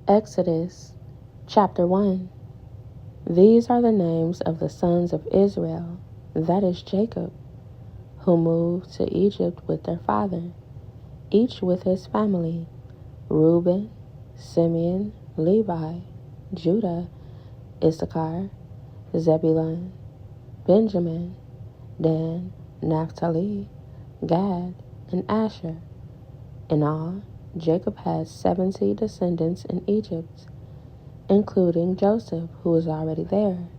Exodus chapter 1. These are the names of the sons of Israel, that is Jacob, who moved to Egypt with their father, each with his family: Reuben, Simeon, Levi, Judah, Issachar, Zebulun, Benjamin, Dan, Naphtali, Gad, and Asher. In all, Jacob had 70 descendants in Egypt, including Joseph, who was already there.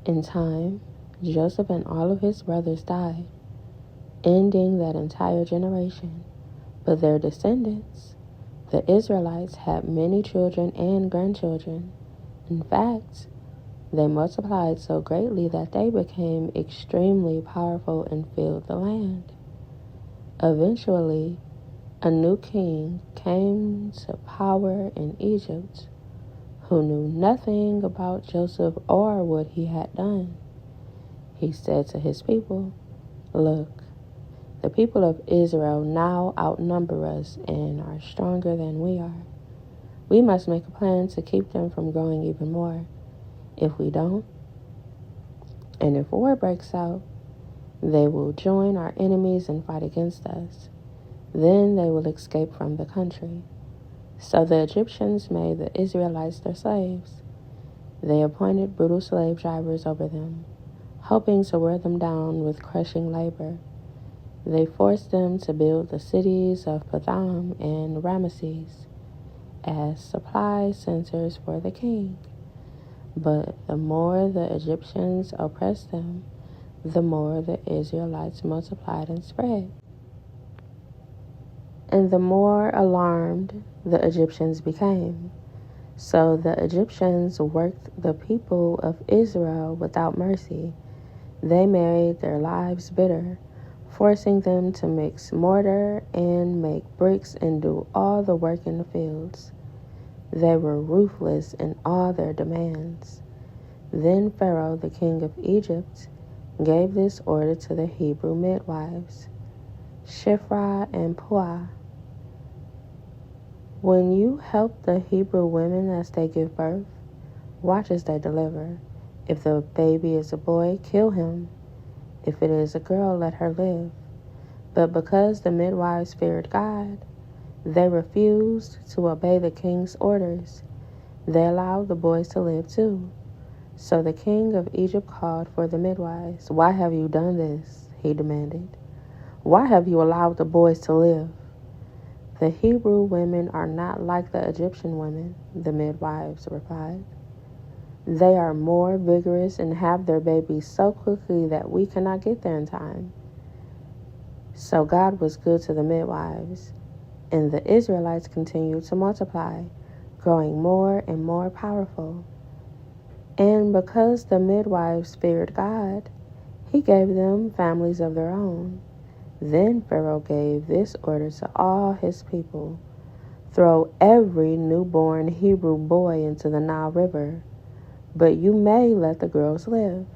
In time, Joseph and all of his brothers died, ending that entire generation. But their descendants, the Israelites, had many children and grandchildren. In fact, they multiplied so greatly that they became extremely powerful and filled the land. Eventually, a new king came to power in Egypt who knew nothing about Joseph or what he had done. He said to his people, "Look, the people of Israel now outnumber us and are stronger than we are. We must make a plan to keep them from growing even more. If we don't, and if war breaks out, they will join our enemies and fight against us. Then they will escape from the country." So the Egyptians made the Israelites their slaves. They appointed brutal slave drivers over them, hoping to wear them down with crushing labor. They forced them to build the cities of Patham and Ramesses as supply centers for the king. But the more the Egyptians oppressed them, the more the Israelites multiplied and spread. And the more alarmed the Egyptians became. So the Egyptians worked the people of Israel without mercy. They made their lives bitter, forcing them to mix mortar and make bricks and do all the work in the fields. They were ruthless in all their demands. Then Pharaoh, the king of Egypt, gave this order to the Hebrew midwives, Shiphrah and Puah: "When you help the Hebrew women as they give birth, watch as they deliver. If the baby is a boy, kill him. If it is a girl, let her live." But because the midwives feared God, they refused to obey the king's orders. They allowed the boys to live too. So the king of Egypt called for the midwives. "Why have you done this?" he demanded. "Why have you allowed the boys to live?" "The Hebrew women are not like the Egyptian women," the midwives replied. "They are more vigorous and have their babies so quickly that we cannot get there in time." So God was good to the midwives, and the Israelites continued to multiply, growing more and more powerful. And because the midwives feared God, he gave them families of their own. Then Pharaoh gave this order to all his people: "Throw every newborn Hebrew boy into the Nile River, but you may let the girls live."